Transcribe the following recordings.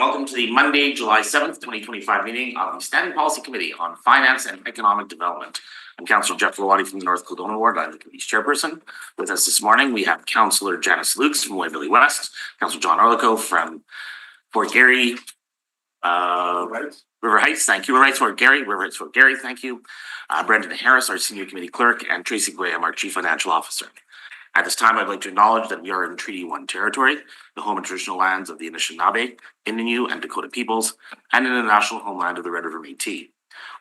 welcome to the Monday, July 7th, 2025 meeting of the Standing Policy Committee on Finance and Economic Development. I'm Councillor Jeff Lawati from the North Caledonia Ward. I'm the committee's chairperson. With us this morning, we have Councillor Janice Lukes from Waverly West, Councillor John Arlico from Fort Garry, River Heights, thank you. River Heights, Fort Garry, River Heights, Fort Garry, thank you. Brendan Harris, our senior committee clerk, and Tracy Graham, our chief financial officer. At this time, I'd like to acknowledge that we are in Treaty 1 territory, the home and traditional lands of the Anishinaabe, Innu, and Dakota peoples, and in the national homeland of the Red River Métis.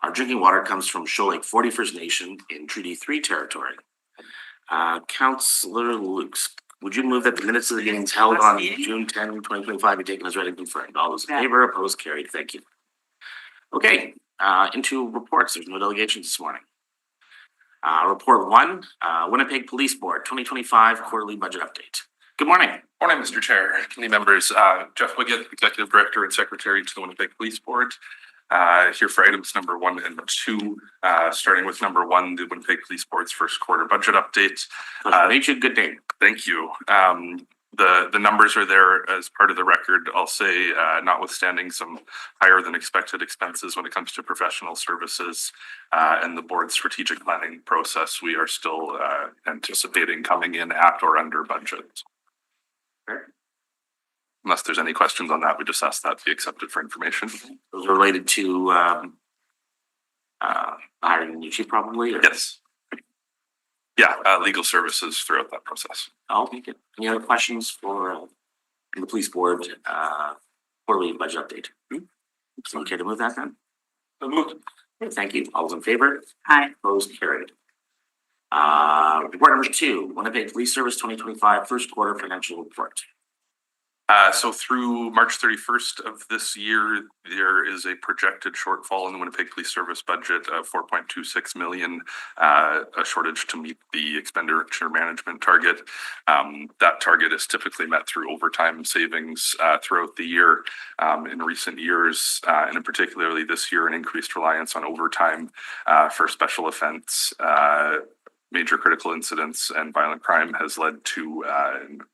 Our drinking water comes from Shoal Lake 40 First Nation in Treaty 3 territory. Councillor Lukes, would you move that the minutes of the meetings held on June 10, 2025 be taken as read and confirmed? All those in favor, opposed, carried. Thank you. Okay, into reports. There's no delegations this morning. Report 1, Winnipeg Police Board 2025 quarterly budget update. Good morning. Morning, Mr. Chair, committee members. Jeff Wiggett, Executive Director and Secretary to the Winnipeg Police Board. Here for items number 1 and 2. Starting with number 1, the Winnipeg Police Board's first quarter budget update. Good day. Thank you. The numbers are there as part of the record. I'll say, notwithstanding some higher than expected expenses when it comes to professional services and the board's strategic planning process, we are still anticipating coming in at or under budget. Okay. Unless there's any questions on that, we just ask that be accepted for information. Those are related to hiring a new chief, probably? Or? Yes. Yeah, legal services throughout that process. I'll make it. Any other questions for the police board quarterly budget update? Someone care to move that then? So moved. Okay, thank you. All those in favor? Aye. Opposed? Carried. Report number 2, Winnipeg Police Service 2025 first quarter financial report. So through March 31st of this year, there is a projected shortfall in the Winnipeg Police Service budget of $4.26 million, a shortage to meet the expenditure management target. That target is typically met through overtime savings throughout the year. In recent years, and in particularly this year, an increased reliance on overtime for special offense, major critical incidents and violent crime has led to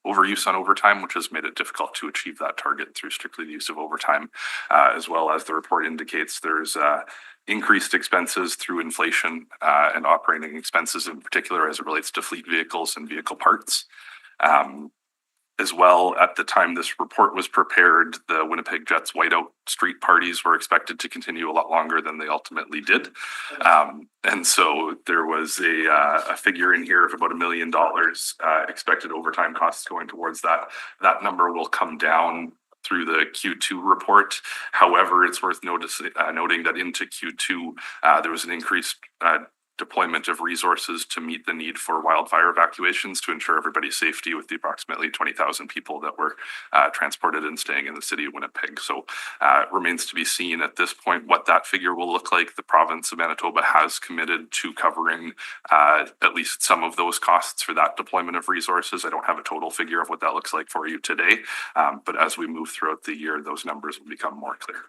overuse on overtime, which has made it difficult to achieve that target through strictly the use of overtime. As well as the report indicates, there's increased expenses through inflation and operating expenses in particular as it relates to fleet vehicles and vehicle parts. As well, at the time this report was prepared, the Winnipeg Jets whiteout street parties were expected to continue a lot longer than they ultimately did. And so there was a figure in here of about $1 million expected overtime costs going towards that. That number will come down through the Q2 report. However, it's worth noting that into Q2, there was an increased deployment of resources to meet the need for wildfire evacuations to ensure everybody's safety with the approximately 20,000 people that were transported and staying in the city of Winnipeg. So it remains to be seen at this point what that figure will look like. The province of Manitoba has committed to covering at least some of those costs for that deployment of resources. I don't have a total figure of what that looks like for you today, but as we move throughout the year, those numbers will become more clear.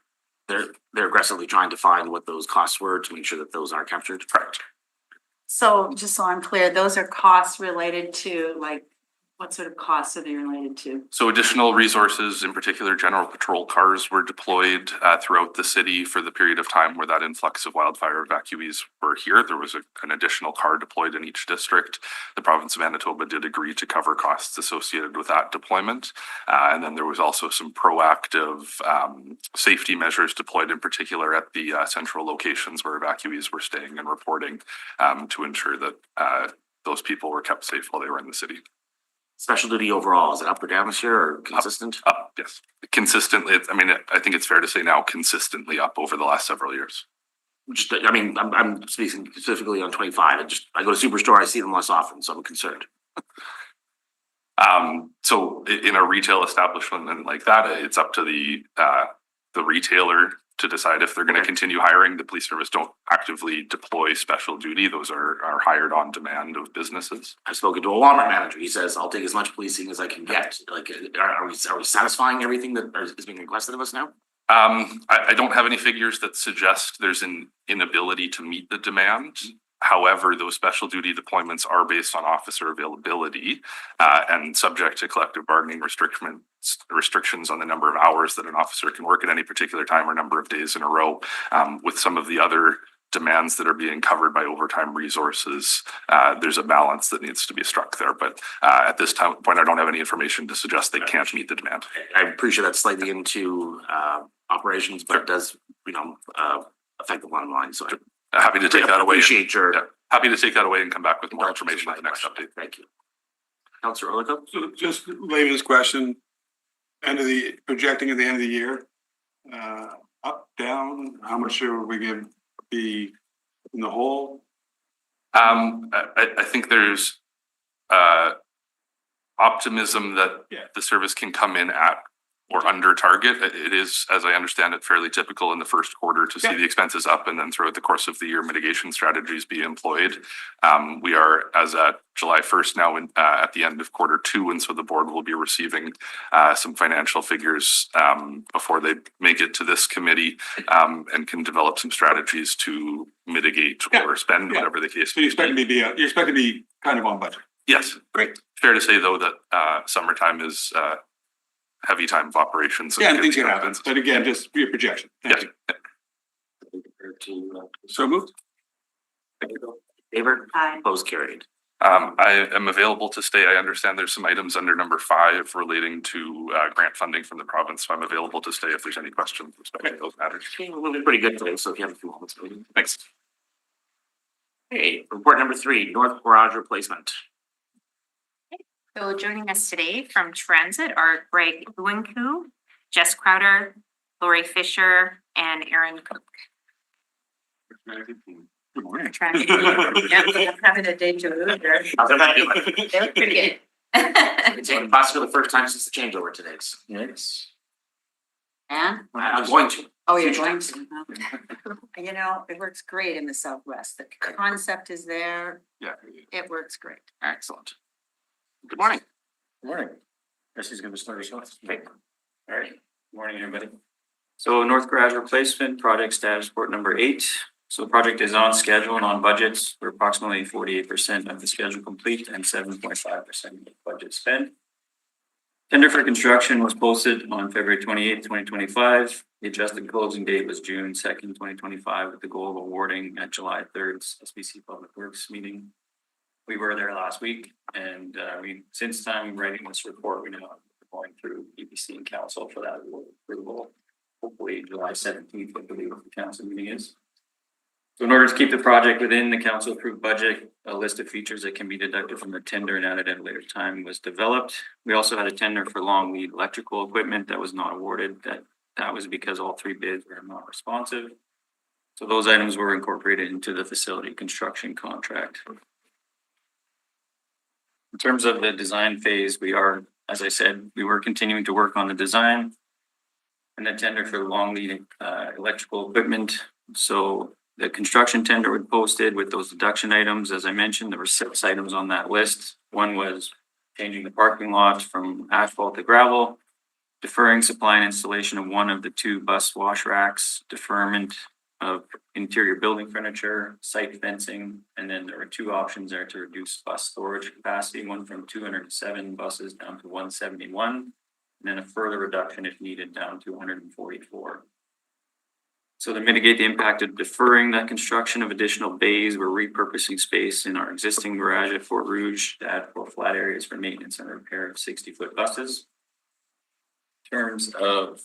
They're aggressively trying to find what those costs were to make sure that those are captured. Correct. So just so I'm clear, those are costs related to, like, what sort of costs are they related to? So additional resources, in particular general patrol cars, were deployed throughout the city for the period of time where that influx of wildfire evacuees were here. There was an additional car deployed in each district. The province of Manitoba did agree to cover costs associated with that deployment. And then there was also some proactive safety measures deployed, in particular at the central locations where evacuees were staying and reporting to ensure that those people were kept safe while they were in the city. Special duty overall, is it up or down this year or consistent? Up, yes. Consistently, I mean, I think it's fair to say now consistently up over the last several years. Just, I mean, I'm speaking specifically on 25. I go to Superstore, I see them less often, so I'm concerned. So in a retail establishment and like that, it's up to the retailer to decide if they're going to continue hiring. The police service don't actively deploy special duty. Those are hired on demand of businesses. I've spoken to a Walmart manager. He says, I'll take as much policing as I can get. Like, are we satisfying everything that is being requested of us now? I don't have any figures that suggest there's an inability to meet the demand. However, those special duty deployments are based on officer availability and subject to collective bargaining restrictions restrictions on the number of hours that an officer can work at any particular time or number of days in a row. With some of the other demands that are being covered by overtime resources, there's a balance that needs to be struck there. But at this point, I don't have any information to suggest they can't meet the demand. I appreciate that slightly into operations, but it does, affect the bottom line. So Happy to take that away. Appreciate your Happy to take that away and come back with more information at the next update. Thank you. Councilor Orlando? So just layman's question, projecting at the end of the year, up, down, how much are we going to be in the hole? I think there's optimism that the service can come in at or under target. It is, as I understand it, fairly typical in the first quarter to see the expenses up and then throughout the course of the year, mitigation strategies be employed. We are, as at July 1st now at the end of quarter 2, and so the board will be receiving some financial figures before they make it to this committee, and can develop some strategies to mitigate or spend whatever the case. So you expect to be kind of on budget? Yes. Great. Fair to say though that summertime is heavy time of operations. Yeah, and things can happen. But again, just your projection. Thank Yes. you. So moved. Favor? Aye. Opposed? Carried. I am available to stay. I understand there's some items under number 5 relating to grant funding from the province, so I'm available to stay if there's any questions with respect to those matters. Okay, we're moving pretty good today, so if you have a few moments, please. Thanks. Okay, report number 3, North Garage Replacement. So joining us today from Transit are Greg Uwinku, Jess Crowder, Lori Fisher, and Aaron Cook. Good morning. Transit. Yep, having a deja vu there. How's everybody doing? They look pretty good. It's possibly the first time since the changeover today. Yes. And? I'm going to. Oh, you're going to? It works great in the Southwest. The concept is there. Yeah. It works great. Excellent. Good morning. Good morning. Jesse's gonna start us off. Okay. All right, good morning, everybody. So North Garage Replacement, project status report number 8. So the project is on schedule and on budgets. We're approximately 48% of the schedule complete and 7.5% of the budget spent. Tender for construction was posted on February 28th, 2025. The adjusted closing date was June 2nd, 2025, with the goal of awarding at July 3rd's SBC Public Works meeting. We were there last week, and since time writing this report, we now going through EPC and council for that approval. Hopefully July 17th, I believe the council meeting is. So in order to keep the project within the council approved budget, a list of features that can be deducted from the tender and added at a later time was developed. We also had a tender for long lead electrical equipment that was not awarded. That was because all 3 bids were not responsive. So those items were incorporated into the facility construction contract. In terms of the design phase, as I said, we were continuing to work on the design and the tender for long lead electrical equipment. So the construction tender was posted with those deduction items. As I mentioned, there were 6 items on that list. One was changing the parking lot from asphalt to gravel, deferring supply and installation of one of the 2 bus wash racks, deferment of interior building furniture, site fencing, and then there were 2 options there to reduce bus storage capacity, one from 207 buses down to 171, and then a further reduction if needed down to 144. So to mitigate the impact of deferring that construction of additional bays, we're repurposing space in our existing garage at Fort Rouge to add 4 flat areas for maintenance and repair of 60-foot buses. In terms of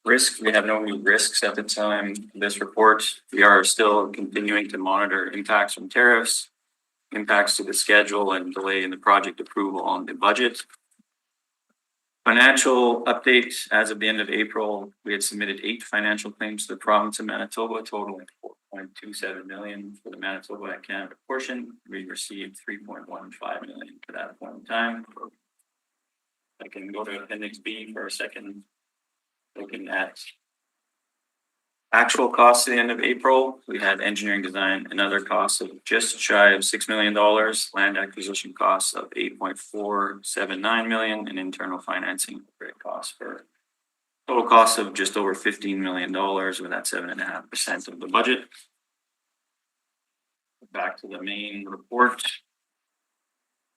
risk, we have no new risks at the time of this report. We are still continuing to monitor impacts from tariffs, impacts to the schedule, and delay in the project approval on the budget. Financial update, as of the end of April, we had submitted 8 financial claims to the province of Manitoba, totaling 4.27 million for the Manitoba and Canada portion. We received 3.15 million for that point in time. I can go to Appendix B for a second. Looking at actual costs at the end of April, we had engineering design and other costs of just shy of $6 million, land acquisition costs of 8.479 million, and internal financing costs for total costs of just over $15 million, with that 7.5% of the budget. Back to the main report.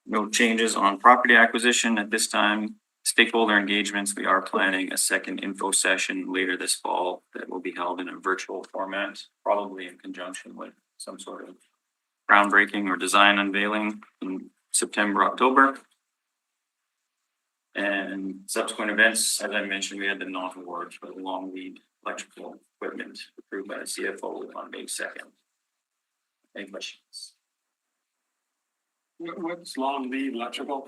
No changes on property acquisition at this time. Stakeholder engagements, we are planning a second info session later this fall that will be held in a virtual format, probably in conjunction with some sort of groundbreaking or design unveiling in September, October. And subsequent events, as I mentioned, we had the non-award for the long lead electrical equipment approved by the CFO on May 2nd. Any questions? What's long lead electrical?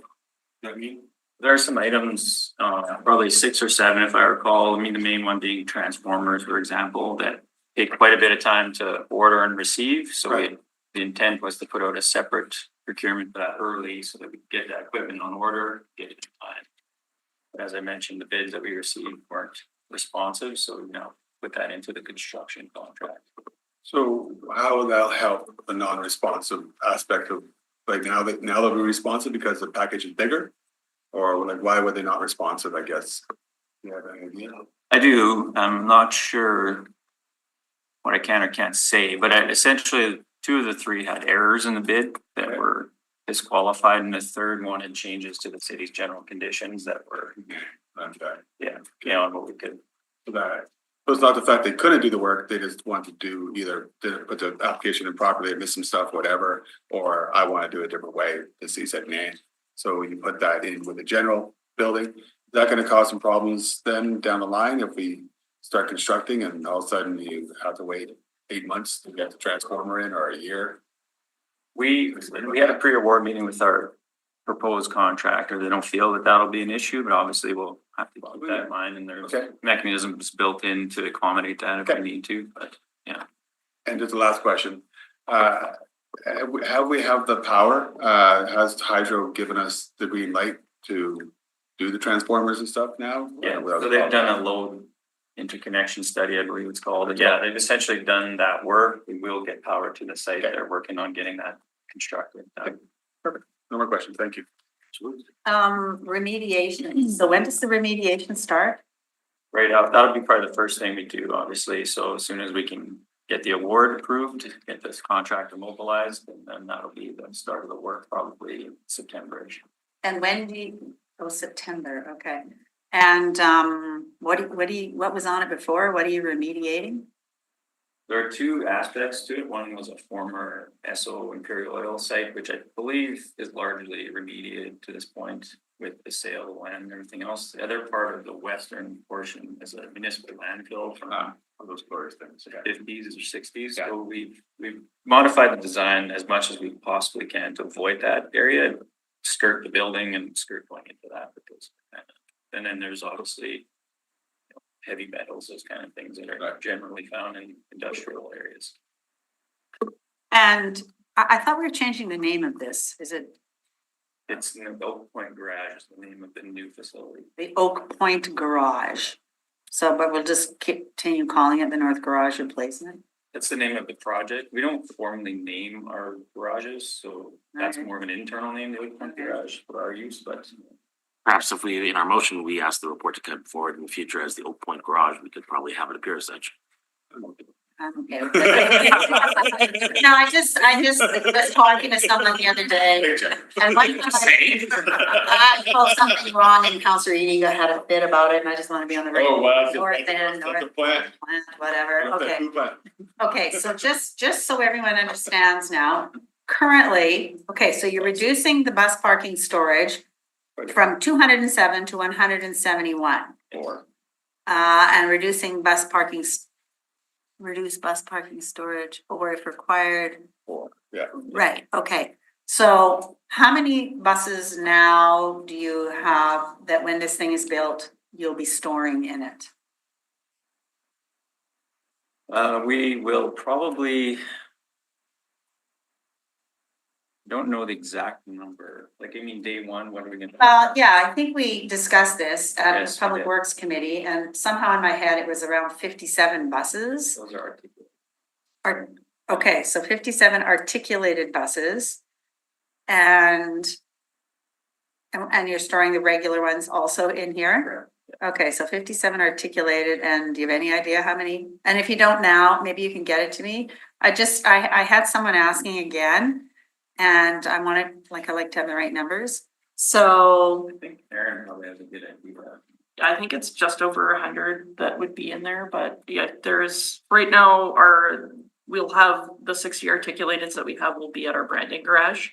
That mean? There are some items, probably 6 or 7, if I recall. I mean, the main one being transformers, for example, that take quite a bit of time to order and receive. So Right. the intent was to put out a separate procurement for that early so that we could get that equipment on order, get it in time. But as I mentioned, the bids that we received weren't responsive, so we now put that into the construction contract. So how will that help the non-responsive aspect of, like now that we're responsive because the package is bigger? Or like, why were they not responsive, I guess? You have any idea? I do. I'm not sure what I can or can't say, but essentially 2 of the 3 had errors in the bid that Okay. were disqualified, and the third one had changes to the city's general conditions that were, Okay. beyond what we could. So it's not the fact they couldn't do the work, they just want to do either didn't put the application in properly, missed some stuff, whatever, or I want to do it a different way. The city said, nah. So you put that in with the general building. Is that going to cause some problems then down the line if we start constructing and all of a sudden you have to wait 8 months to get the transformer in or a year? We had a pre-award meeting with our proposed contractor. They don't feel that that'll be an issue, but obviously we'll have to keep that in mind, and there's Okay. mechanisms built in to accommodate that if we need to, but. And just the last question, have we have the power, has Hydro given us the green light to do the transformers and stuff now? Yeah, Without so a they've problem? done a load interconnection study, I believe it's called. And yeah, they've essentially done that work. We will get power to the site. Okay. They're working on getting that constructed. No more questions, thank you. Remediation. So when does the remediation start? Right out, that'll be probably the first thing we do, obviously. So as soon as we can get the award approved, get this contractor mobilized, and then that'll be the start of the work, probably September-ish. And when do you, oh, September, okay. And what was on it before? What are you remediating? There are 2 aspects to it. One was a former Esso Imperial Oil site, which I believe is largely remediated to this point with the sale of land and everything else. The other part of the western portion is a municipal landfill from Those glorious things. the 50s or 60s. So we've modified the design as much as we possibly can to avoid that area, skirt the building and skirt going into that. Because, and then there's obviously heavy metals, those kind of things that are generally found in industrial areas. And I thought we were changing the name of this. Is it It's in the Oak Point Garage is the name of the new facility. the Oak Point Garage? So, but we'll just continue calling it the North Garage Replacement? That's the name of the project. We don't formally name our garages, so that's Okay. more of an internal name, the Oak Point Garage for our use, but Perhaps if we, in our motion, we ask the report to come forward in the future as the Oak Point Garage, we could probably have it appear as such. Okay. No, I just was talking to someone the other day. And one I told something wrong and Counselor Edie had a fit about it and I just want to be on the right. North End, North plant. Plant, whatever, okay. Okay, so just so everyone understands now, currently, okay, so you're reducing the bus parking storage from 207 to 171. or And reducing reduce bus parking storage, or if required. Yeah. Right, okay. So how many buses now do you have that when this thing is built, you'll be storing in it? we will probably. Don't know the exact number, like, I mean, day one, what are we gonna? Yeah, I think we discussed this at Yes, the we Public did. Works Committee, and somehow in my head, it was around 57 buses. Those are articulated. Okay, so 57 articulated buses. And you're storing the regular ones also in here? Okay, so 57 articulated, and do you have any idea how many? And if you don't now, maybe you can get it to me. I had someone asking again, and I like to have the right numbers. So, I think Aaron probably has a good idea. I think it's just over 100 that would be in there, but yeah, there is, right now, we'll have the 60 articulateds that we have will be at our branding garage.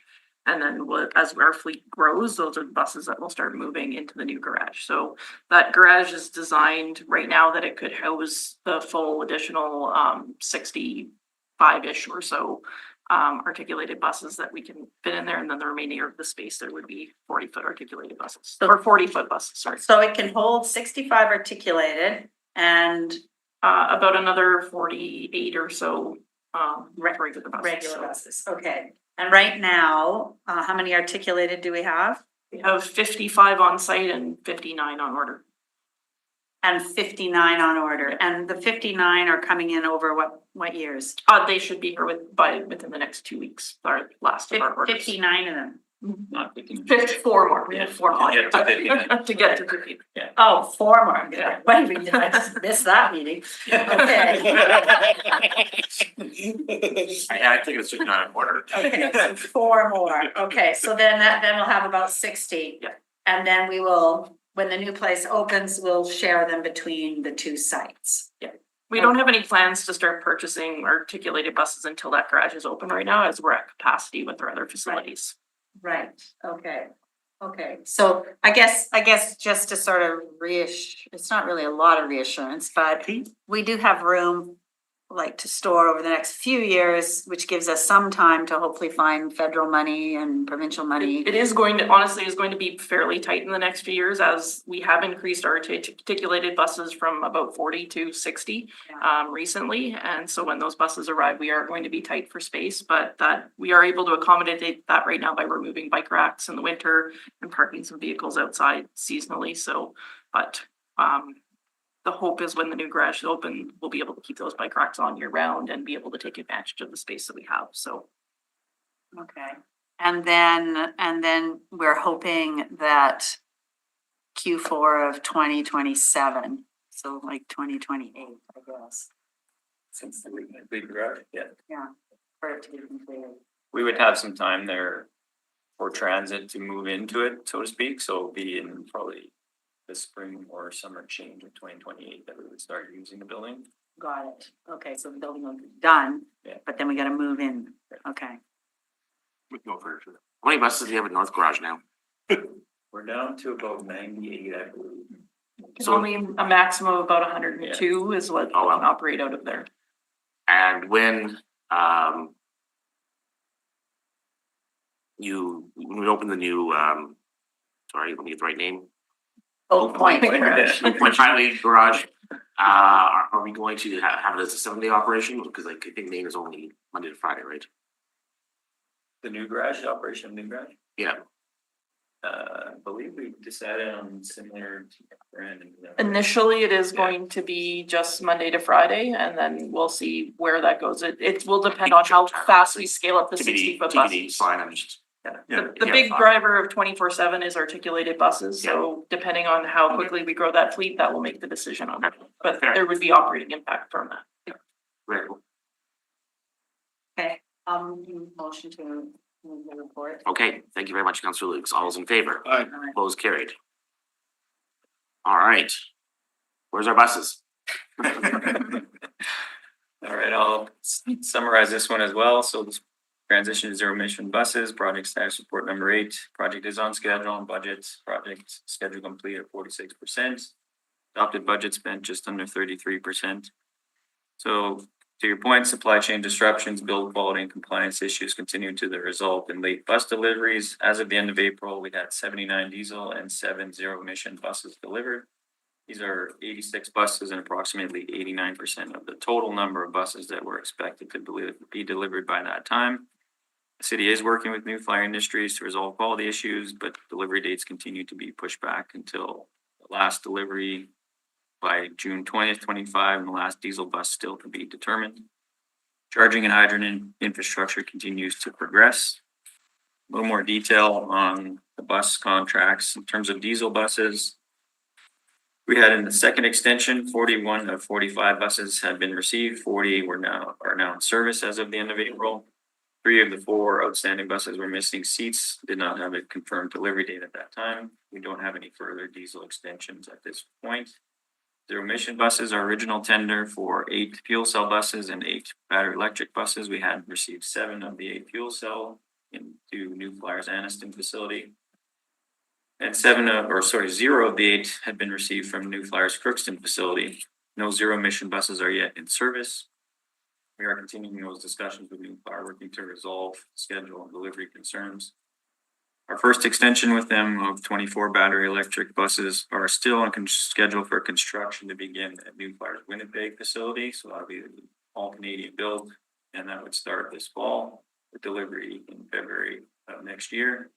And then as our fleet grows, those are the buses that will start moving into the new garage. So that garage is designed right now that it could house the full additional 65-ish or so articulated buses that we can fit in there, and then the remaining of the space there would be 40-foot articulated buses, or 40-foot buses, sorry. so it can hold 65 articulated and About another 48 or so regular buses. regular So buses, okay. And right now, how many articulated do we have? we have 55 on site and 59 on order. And 59 on order, and the 59 are coming in over what years? They should be here within the next 2 weeks, our last of our orders. 59 of them. Not picking. 4 more, we had 4 more. Yeah, to 59. To get to 50. Oh, 4 more. Yeah. Wait a minute, I just missed that meeting. Okay. I think it's just not in order. Okay, so 4 more. Okay, so then we'll have about 60. Yeah. And then we will, when the new place opens, we'll share them between the 2 sites. We don't have any plans to start purchasing articulated buses until that garage is open right now, as we're at capacity with our other facilities. Right, okay. Okay, so I guess just to sort of it's not really a lot of reassurance, but we do have room like to store over the next few years, which gives us some time to hopefully find federal money and provincial money. It is going to, honestly, is going to be fairly tight in the next few years, as we have increased our articulated buses from about 40 to 60 recently. And so when those buses arrive, we are going to be tight for space, but that we are able to accommodate that right now by removing bike racks in the winter and parking some vehicles outside seasonally. So, but the hope is when the new garage is open, we'll be able to keep those bike racks on year round and be able to take advantage of the space that we have. So Okay, and then we're hoping that Q4 of 2027, so like 2028, I guess. Since the big garage, yeah. For it to be completed. We would have some time there for transit to move into it, so to speak, so it'll be in probably the spring or summer change of 2028 that we would start using the building. Got it. Okay, so the building will be done, Yeah. but then we gotta move in. Okay. With no furniture. How many buses do you have at North Garage now? We're down to about 98, I believe. it's only a maximum of about 102 is what we Oh, wow. can operate out of there. And when when we open the new sorry, let me get the right name. Oak Point. Oak Point Highway Garage, are we going to have it as a 7-day operation? Because like, I think Maine is only Monday to Friday, right? The new garage, the operation of the new garage, Yeah, I believe we decided on similar to Brandon. Initially, it is going to be just Monday to Friday, and then we'll see where that goes. It will depend on how fast we scale up the TBD, 60-foot TBD, buses. fine, I'm just. The big driver of 24/7 is articulated buses, so depending on how quickly we grow that fleet, that will make the decision on that. But there would be operating impact from that. Very cool. Okay, motion to move the report. Okay, thank you very much, Councilor Lukes. All those in favor? Aye. Opposed, carried. All right. Where's our buses? All right, I'll summarize this one as well. So this transition to zero emission buses, project status report number 8. Project is on schedule and budget. Project schedule complete at 46%. Adopted budget spent just under 33%. So to your point, supply chain disruptions, build quality and compliance issues continue to the result in late bus deliveries. As of the end of April, we had 79 diesel and 7 zero emission buses delivered. These are 86 buses and approximately 89% of the total number of buses that were expected to be delivered by that time. The city is working with New Flyer Industries to resolve quality issues, but delivery dates continue to be pushed back until the last delivery by June 20th, 25, and the last diesel bus still to be determined. Charging and hydrogen infrastructure continues to progress. A little more detail on the bus contracts. In terms of diesel buses, we had in the second extension, 41 of 45 buses had been received. 40 are now in service as of the end of April. 3 of the 4 outstanding buses were missing seats, did not have a confirmed delivery date at that time. We don't have any further diesel extensions at this point. Zero emission buses, our original tender for 8 fuel cell buses and 8 battery electric buses. We had received 7 of the 8 fuel cell into New Flyers Anniston facility. And 0 of the 8 had been received from New Flyers Crookston facility. No zero emission buses are yet in service. We are continuing those discussions with New Flyer, working to resolve schedule and delivery concerns. Our first extension with them of 24 battery electric buses are still on schedule for construction to begin at New Flyer's Winnipeg facility. So that'll be an all Canadian build, and that would start this fall with delivery in February of next year.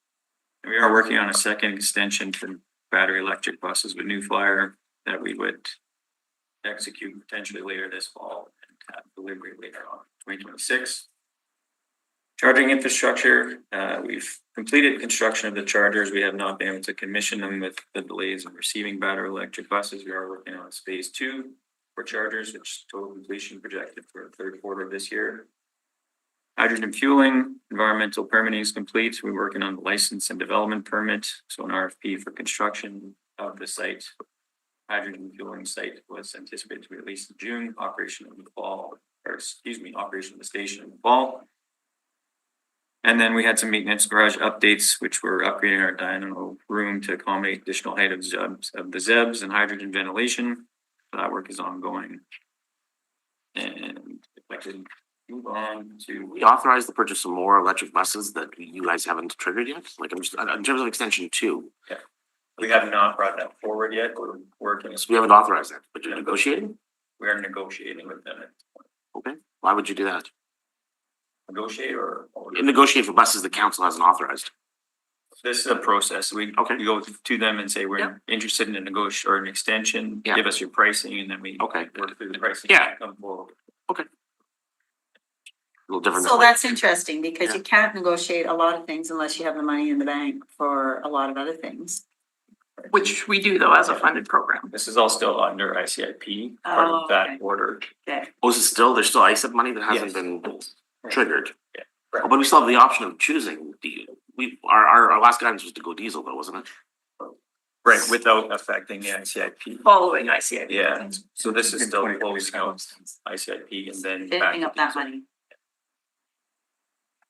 And we are working on a second extension for battery electric buses with New Flyer that we would execute potentially later this fall and have delivery later on 2026. Charging infrastructure, we've completed construction of the chargers. We have not been able to commission them with the delays in receiving battery electric buses. We are working on phase 2 for chargers, which total completion projected for the 3rd quarter of this year. Hydrogen fueling, environmental permitting is complete. We're working on the license and development permit. So an RFP for construction of the site. Hydrogen fueling site was anticipated to be released in June, operation of the station in the fall. And then we had some maintenance garage updates, which were upgrading our dynamo room to accommodate additional height of the ZEBs and hydrogen ventilation. So that work is ongoing. And if I could move on to. We authorized the purchase of more electric buses that you guys haven't triggered yet, like I'm just, in terms of extension 2. We have not brought that forward yet. We're working. So we haven't authorized that, but you're negotiating? We are negotiating with them. Okay, why would you do that? Negotiate or? Negotiate for buses the council hasn't authorized. This is a process. We go to them and say, we're interested in a negotiation or an extension, Yeah. give us your pricing, and then we Okay. work through the pricing. Yeah. Come forward. A little different. So than what- that's interesting because Yeah. you can't negotiate a lot of things unless you have the money in the bank for a lot of other things. Which we do though as a funded program. This is all still under ICIP, part Oh, of that okay. order. Okay. Oh, is it still, there's still ISIP money that hasn't Yes. been triggered? Yeah. Oh, but we still have the option of choosing, our last guidance was to go diesel though, wasn't it? Right, without affecting the ICIP. Following ICIP. Yeah, so this is still closing out ICIP and then. back Picking to up that diesel. money.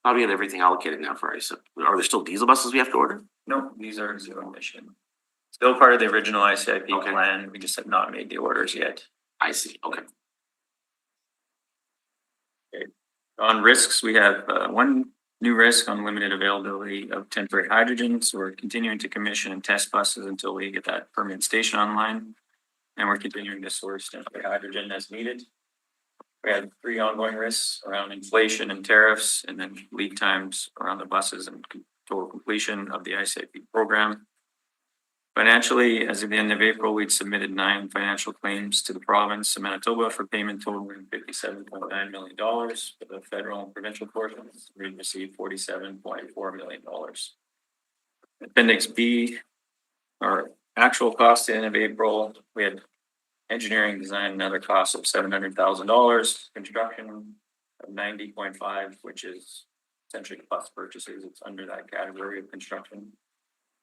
How do we have everything allocated now for ISIP? Are there still diesel buses we have to order? No, these are zero emission. Still part of the original ICIP Okay. plan. We just have not made the orders yet. I see, okay. On risks, we have one new risk on limited availability of temporary hydrogen. So we're continuing to commission and test buses until we get that permanent station online. And we're continuing to source temporary hydrogen as needed. We had 3 ongoing risks around inflation and tariffs, and then lead times around the buses and total completion of the ICIP program. Financially, as of the end of April, we'd submitted 9 financial claims to the province of Manitoba for payment totaling $57.9 million. For the federal and provincial portions, we received $47.4 million. Appendix B, our actual cost at the end of April, we had engineering, design, and other costs of $700,000, construction of 90.5, which is essentially plus purchases. It's under that category of construction.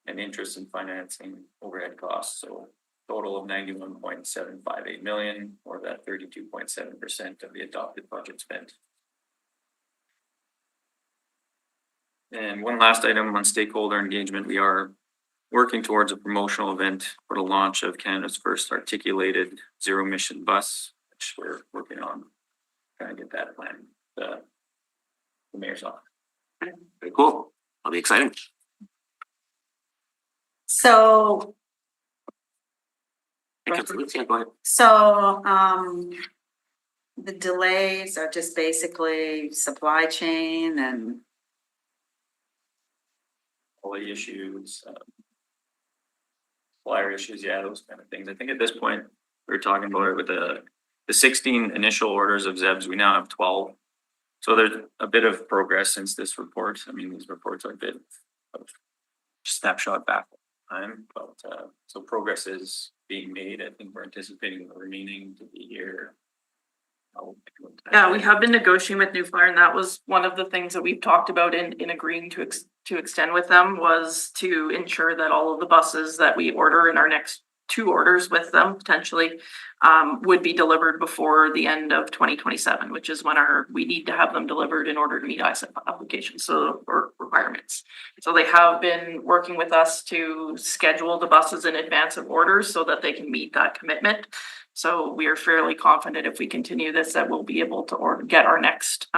And interest and financing overhead costs, so total of 91.758 million, or that 32.7% of the adopted budget spent. And one last item on stakeholder engagement, we are working towards a promotional event for the launch of Canada's first articulated zero emission bus, which we're working on trying to get that plan. The mayor's office. Very cool. That'll be exciting. So, Yeah, go ahead. the delays are just basically supply chain and, Quality issues, supplier issues, yeah, those kind of things. I think at this point, we were talking about it with the 16 initial orders of ZEBs, we now have 12. So there's a bit of progress since this report. I mean, these reports are a bit of snapshot back in time, but so progress is being made. I think we're anticipating the remaining to be here Yeah, we have been negotiating with New Flyer, and that was one of the things that we've talked about in agreeing to extend with them, was to ensure that all of the buses that we order in our next 2 orders with them potentially would be delivered before the end of 2027, which is when we need to have them delivered in order to meet ISEP applications, or requirements. So they have been working with us to schedule the buses in advance of orders so that they can meet that commitment. So we are fairly confident if we continue this, that we'll be able to get our next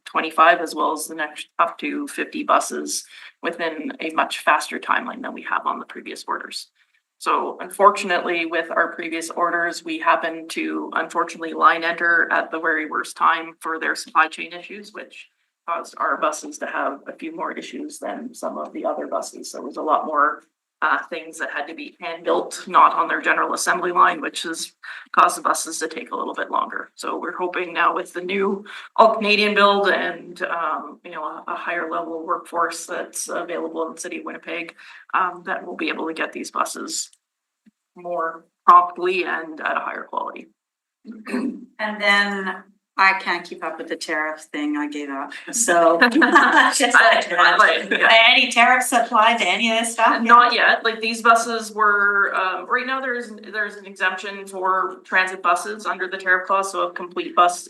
25 as well as the next up to 50 buses within a much faster timeline than we have on the previous orders. So unfortunately, with our previous orders, we happened to unfortunately line enter at the very worst time for their supply chain issues, which caused our buses to have a few more issues than some of the other buses. So there was a lot more things that had to be hand built, not on their general assembly line, which has caused the buses to take a little bit longer. So we're hoping now with the new all Canadian build and a higher level workforce that's available in the city of Winnipeg, that we'll be able to get these buses more promptly and at a higher quality. And then I can't keep up with the tariff thing, I gave up, so. Any tariffs applied to any of this stuff? Not yet, like these buses were, right now there's an exemption for transit buses under the tariff clause, so a complete bus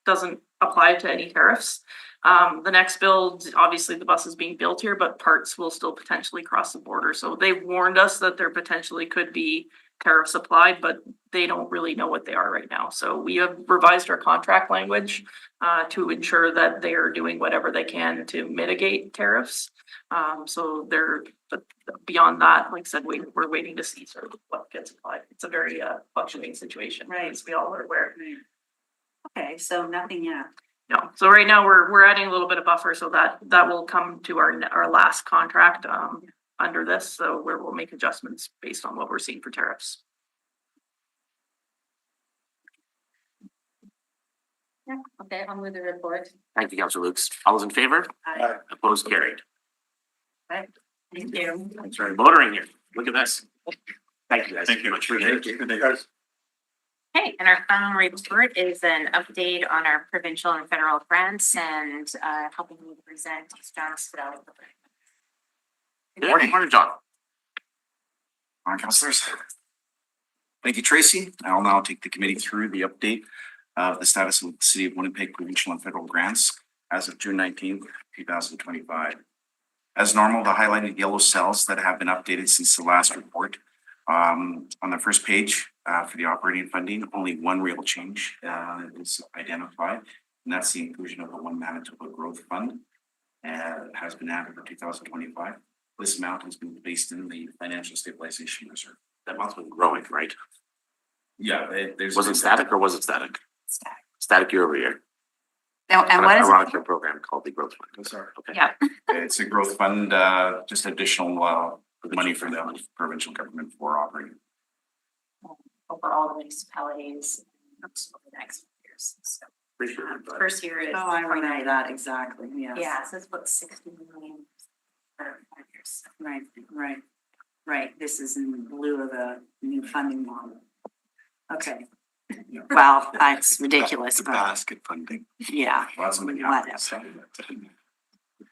doesn't apply to any tariffs. The next build, obviously the bus is being built here, but parts will still potentially cross the border, so they've warned us that there potentially could be tariffs applied, but they don't really know what they are right now. So we have revised our contract language to ensure that they are doing whatever they can to mitigate tariffs. So but beyond that, like I said, we're waiting to see sort of what gets applied. It's a very fluctuating situation, Right. as we all are aware. Okay, so nothing yet. No, so right now we're adding a little bit of buffer so that will come to our last contract under this, so where we'll make adjustments based on what we're seeing for tariffs. Yeah, okay, I'll move the report. Thank you, Councillor Lukes. All those in favor? Aye. Opposed, carried. Thank you. Thanks for motoring here. Look at this. Thank you guys. Thank you. Much appreciated. Okay, and our final report is an update on our provincial and federal grants, and helping me present is John Spitali. Good morning. Morning, John. Morning, councillors. Thank you, Tracy. I'll now take the committee through the update of the status of the City of Winnipeg provincial and federal grants as of June 19th, 2025. As normal, the highlighted yellow cells that have been updated since the last report. On the first page for the operating funding, only one real change is identified, and that's the inclusion of the One Manitoba Growth Fund. It has been added for 2025. This amount has been based in the Financial Stabilization Reserve. That amount's been growing, right? Yeah, there's. Was it static or was it static? Static. Static year over year. And what is Ironic it? your program called the Growth Fund. Sorry. Okay. Yeah. It's a growth fund, just additional money for the provincial government for operating. Over all the municipalities over the next few years. So Appreciate it, but- first year is. Oh, I remember that exactly, yes. Yeah, so it's about 60 million for 5 years. Right, this is in lieu of a new funding model. Okay. Well, it's ridiculous, but Basket funding. yeah, Lots of money. whatever.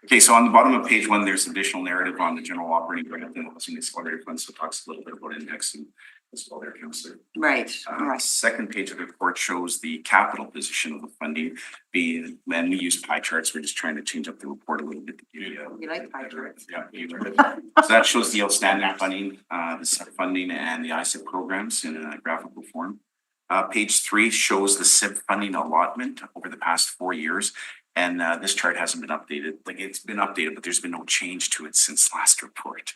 Okay, so on the bottom of page 1, there's additional narrative on the general operating budget and also the accelerated fund, so it talks a little bit about index and as well there, Councillor. Right, right. Second page of the report shows the capital position of the funding being, when we use pie charts, we're just trying to change up the report a little bit. To give you, You like pie charts? Yeah. So that shows the outstanding funding, the SIP funding and the ISIP programs in a graphical form. Page 3 shows the SIP funding allotment over the past 4 years. And this chart hasn't been updated, like it's been updated, but there's been no change to it since last report.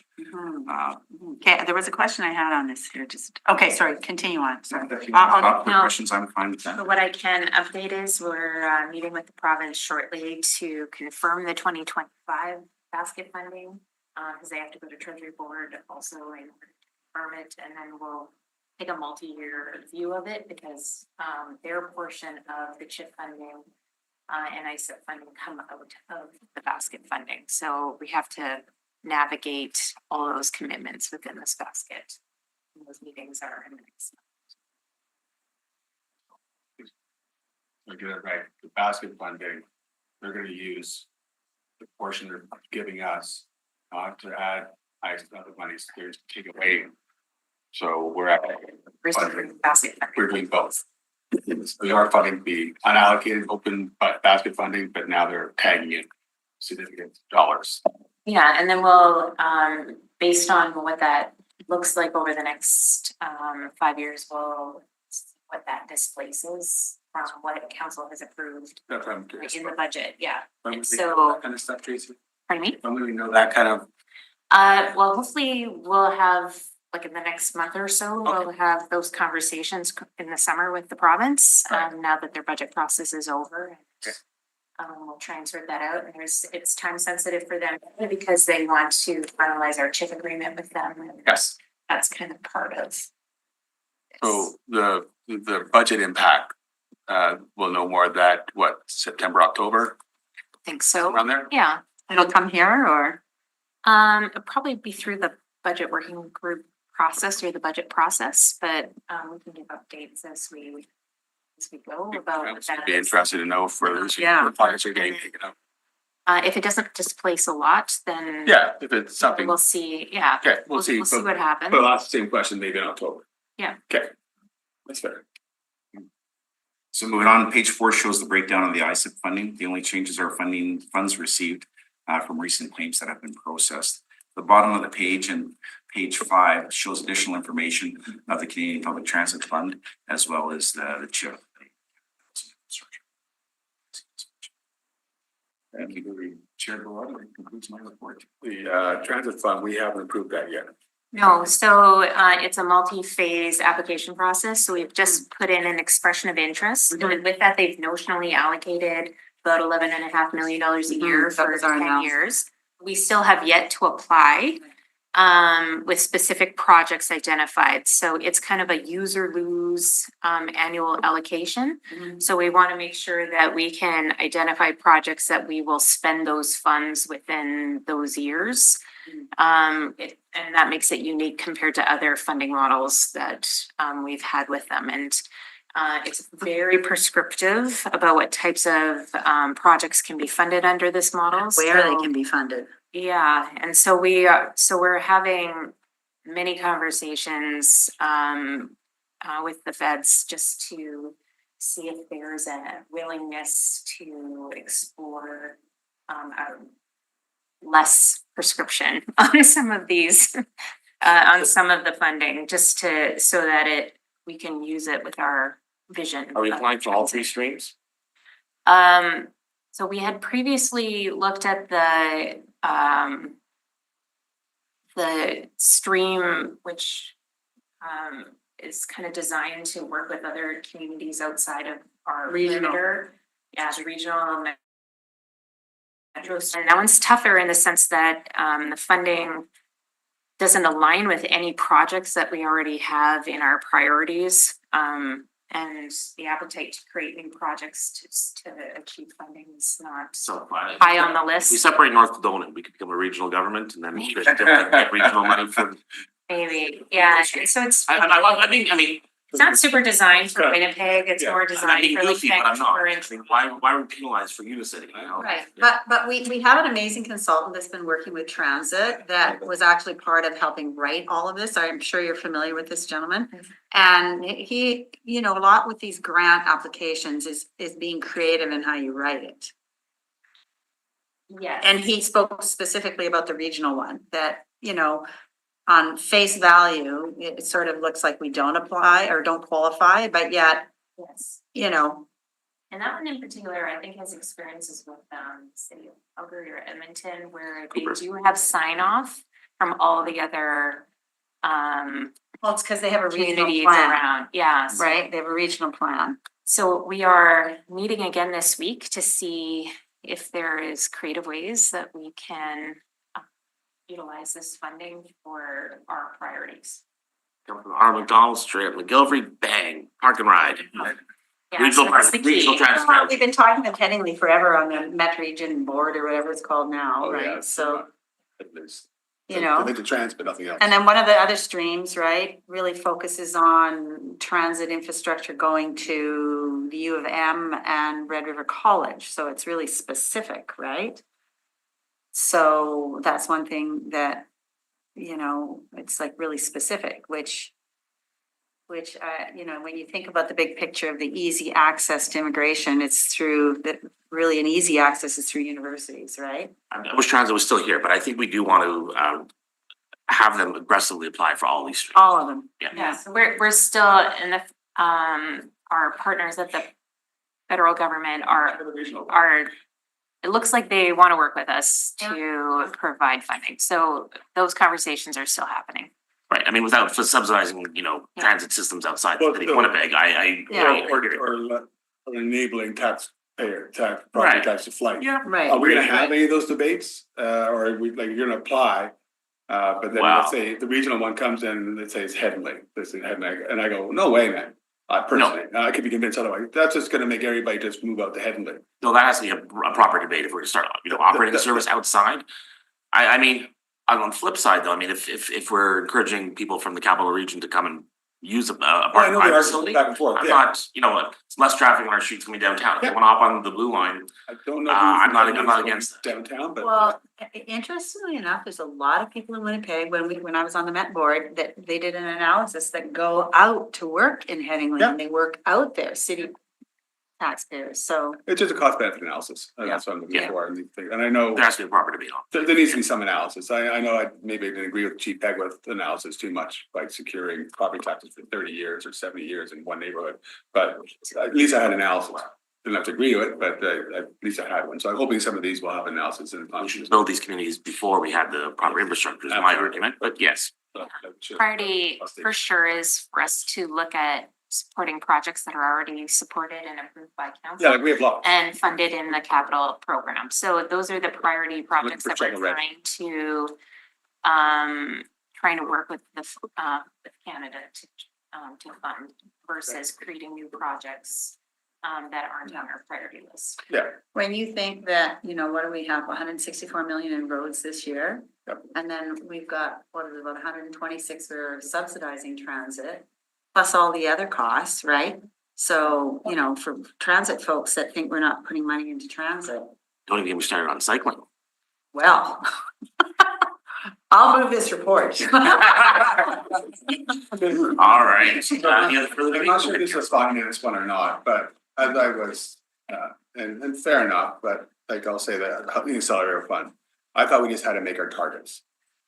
Okay, there was a question I had on this here, okay, sorry, continue on, sorry. If you want to stop for no. questions, I'm fine with So that. what I can update is we're meeting with the province shortly to confirm the 2025 basket funding. Because they have to go to Treasury Board also and confirm it, and then we'll take a multi-year view of it because their portion of the CHIP funding and ISIP funding come out of the basket funding. So we have to navigate all those commitments within this basket. And those meetings are in the next month. I get it right, the basket funding, they're gonna use the portion they're giving us, not to add other monies, they're to take away. So we're at, Basket. we're doing both. We are funding the unallocated open basket funding, but now they're tagging in significant dollars. Yeah, and then we'll, based on what that looks like over the next, 5 years, we'll see what that displaces from what council has approved That's what I'm curious in the about. budget, yeah. When we so- know that kind of stuff, Tracy, Pardon me? when we know that kind of, Well, hopefully we'll have, like in the next month or so, we'll have those conversations in the summer with the province, now that their budget process is over. Okay. We'll try and sort that out, and it's time sensitive for them because they want to finalize our chip agreement with them. And yes, that's kind of part of. this. so the budget impact, we'll know more of that, what, September, October, Think so, around there? yeah. It'll come here or? It'll probably be through the budget working group process or the budget process, but we can give updates as we go about what I'd that be is. interested to know if Yeah. replies are getting taken up. If it doesn't displace a lot, then Yeah, if it's something, we'll see, yeah. okay, we'll see, We'll see but what happens. I'll ask the same question maybe in October. Yeah. Okay, that's fair. So moving on, page 4 shows the breakdown of the ISIP funding. The only changes are funds received from recent claims that have been processed. The bottom of the page and page 5 shows additional information of the Canadian Public Transit Fund as well as the CHIP. Thank you, Chair Bellotti, that concludes my report. The transit fund, we haven't approved that yet. No, so it's a multi-phase application process, so we've just put in an expression of interest. And with that, they've notionally allocated about $11.5 million a year that for was our 10 amount. years. We still have yet to apply with specific projects identified. So it's kind of a use or lose annual allocation. So we want to make sure that we can identify projects that we will spend those funds within those years. And that makes it unique compared to other funding models that we've had with them. And it's very prescriptive about what types of projects can be funded under this model. Where they So- can be funded. yeah, and so we're having many conversations with the feds just to see if there's a willingness to explore less prescription on some of these on some of the funding, just so that we can use it with our vision. Are we of applying for all transit. 3 streams? So we had previously looked at the stream, which is kind of designed to work with other communities outside of our Regional. perimeter. Yeah, the regional metro. And that one's tougher in the sense that the funding doesn't align with any projects that we already have in our priorities. And the appetite to create new projects to achieve funding is not So high on the we list. separate North Kildonan, we could become a regional government and then we could get regional money for. Maybe, yeah, and so it's I mean. it's not super designed for Good. Winnipeg, it's Yeah. more I'm not designed being for like goofy, but I'm not. Vancouver I and. mean, why are we penalized for Unicity, you know? Right, but we have an amazing consultant that's been working with transit that was actually part of helping write all of this. I'm sure you're familiar with this gentleman. And he, a lot with these grant applications is being creative in how you write it. Yes. And he spoke specifically about the regional one, that, on face value, it sort of looks like we don't apply or don't qualify, but yet, Yes, and that one in particular, I think has experiences with city of Calgary or Edmonton where they Cooper. do have sign off from all the other well, it's because they have a regional communities plan, around, yeah. so- right? They have a regional plan. So we are meeting again this week to see if there is creative ways that we can utilize this funding for our priorities. Come from our McDonald's straight up McGillivray, bang, park and ride. Yeah, Regional so that's the key. regional transit Well, strategy. we've been talking to Penningly forever on the Met Region Board or whatever it's called now, Oh, yeah. right? So, At least. you know. They did trans, but nothing else. And then one of the other streams, right, really focuses on transit infrastructure going to the U of M and Red River College, so it's really specific, right? So that's one thing that, you know, it's like really specific, which, you know, when you think about the big picture of the easy access to immigration, it's through, that really an easy access is through universities, right? I wish transit was still here, but I think we do want to have them aggressively apply for all these streams. All of them. Yeah, so we're still in the, our partners at the federal government are, it looks like they want to work with us to provide funding. So those conversations are still happening. Right, I mean, without subsidizing, you know, Yeah. transit systems outside the Well, city of Winnipeg, Yeah. Or enabling property Right. tax to flight. Yeah. Right. Are we gonna have any of those debates, or are we, like, you're gonna apply? But then Wow. let's say the regional one comes in, and let's say it's Headley, and I go, no way, man. Personally, I could be convinced otherwise, that's just gonna make everybody just move out to Headley. No, that has to be a proper debate if we're to start, you know, operating the service outside. I mean, on the flip side though, I mean, if we're encouraging people from the capital region to come and use a Well, I part of know my there are facility, back and forth, I'm yeah. not, you know, it's less traffic on our streets coming downtown. If they Yeah. wanna hop on the blue line, I don't know. I'm not against Downtown, but. Well, interestingly enough, there's a lot of people in Winnipeg, when I was on the Met board, that they did an analysis that go out to work in Headingley, Yeah. and they work out there, city taxpayers, so. It's just a cost benefit analysis, and that's what I'm looking Yeah. for, and I know there has to be a proper debate on. there needs to be some analysis. I know I maybe didn't agree with Chief Pegworth analysis too much, like securing property taxes for 30 years or 70 years in one neighborhood. But at least I had analysis. Didn't have to agree with it, but at least I had one. So I'm hoping some of these will have analysis and. We should build these communities before we had the proper infrastructure, is my argument, but yes. Priority for sure is for us to look at supporting projects that are already supported and approved by Yeah, council like we have lots. and funded in the capital program. So those are the priority projects that we're Checking red. trying to work with with Canada to fund versus creating new projects that aren't on our priority list. Yeah, When you think that, you know, what do we have, 164 million in roads this year? Yep. And then we've got, what is it, about 126 for subsidizing transit, plus all the other costs, right? So, you know, for transit folks that think we're not putting money into transit, Don't even get me started on cycling. well, I'll move this report. All right. Any other further I'm not sure debate? this was fine in this one or not, but as I was, and fair enough, but like I'll say that, the accelerator fund, I thought we just had to make our targets.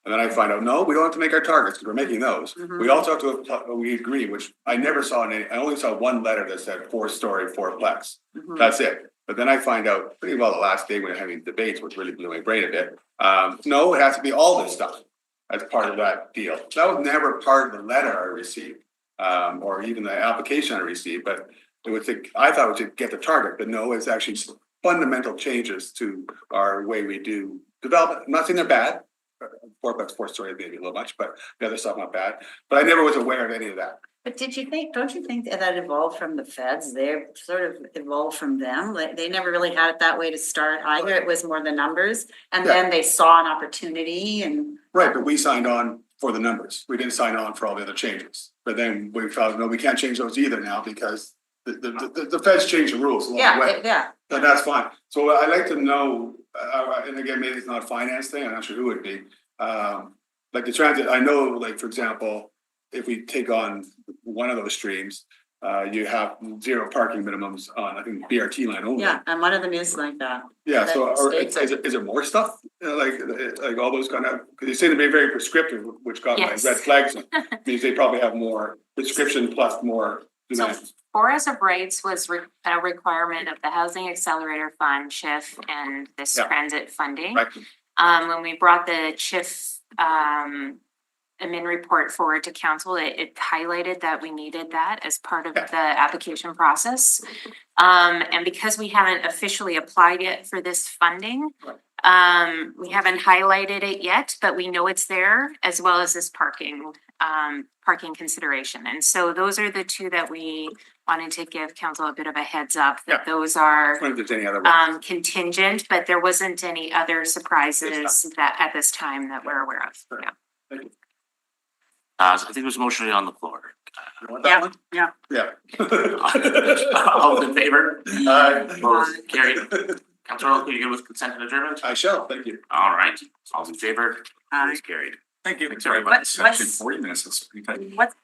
And then I find out, no, we don't have to make our targets, because we're making those. We also have to, we agree, which I never saw in any, I only saw one letter that said 4-story, 4-plex. That's it. But then I find out pretty well the last day when we we're having debates, which really blew my brain a bit. No, it has to be all this stuff as part of that deal. That was never part of the letter I received, or even the application I received, but it would think, I thought we should get the target, but no, it's actually fundamental changes to our way we do development. I'm not saying they're bad. 4-plex, 4-story, maybe a little much, but the other stuff not bad. But I never was aware of any of that. But don't you think that evolved from the feds? They're sort of evolved from them. Like, they never really had it that way to start either. It was more the numbers. And then they saw an opportunity and. Right, but we signed on for the numbers. We didn't sign on for all the other changes. But then we found, no, we can't change those either now because the feds changed the rules along the way. Yeah, Then that's fine. So I'd like to know, and again, maybe it's not a finance thing, I'm not sure who it would be. Like the transit, I know, like, for example, if we take on one of those streams, you have 0 parking minimums on, I think, BRT line only. yeah. And one of them is like that. Yeah, so That or states is it more stuff? Like all those kind of, because they seem to be very prescriptive, which got my Yes. red flags. Means they probably have more prescription plus more So demand. 4 as of rights was a requirement of the Housing Accelerator Fund, CHIF, and this Yeah. transit funding. Right. When we brought the CHIF admin report forward to council, it highlighted that we needed that as part of Yeah. the application process. And because we haven't officially applied yet for this funding, we haven't highlighted it yet, but we know it's there, as well as this parking consideration. And so those are the two that we wanted to give council a bit of a heads up that Yeah. those are If there's any other ones. contingent, but there wasn't any other surprises that at this time that we're aware of. Yeah. So I think there's a motion on the floor. You want that one? Yeah. Yeah. All in favor? Aye. Opposed? Carried. Councilor Earl, are you good with consent and adjournment? I shall, thank you. All right, all in favor? Aye. Opposed? Carried. Thank you. Thanks, everybody. It's actually 40 minutes. That's pretty tight. What's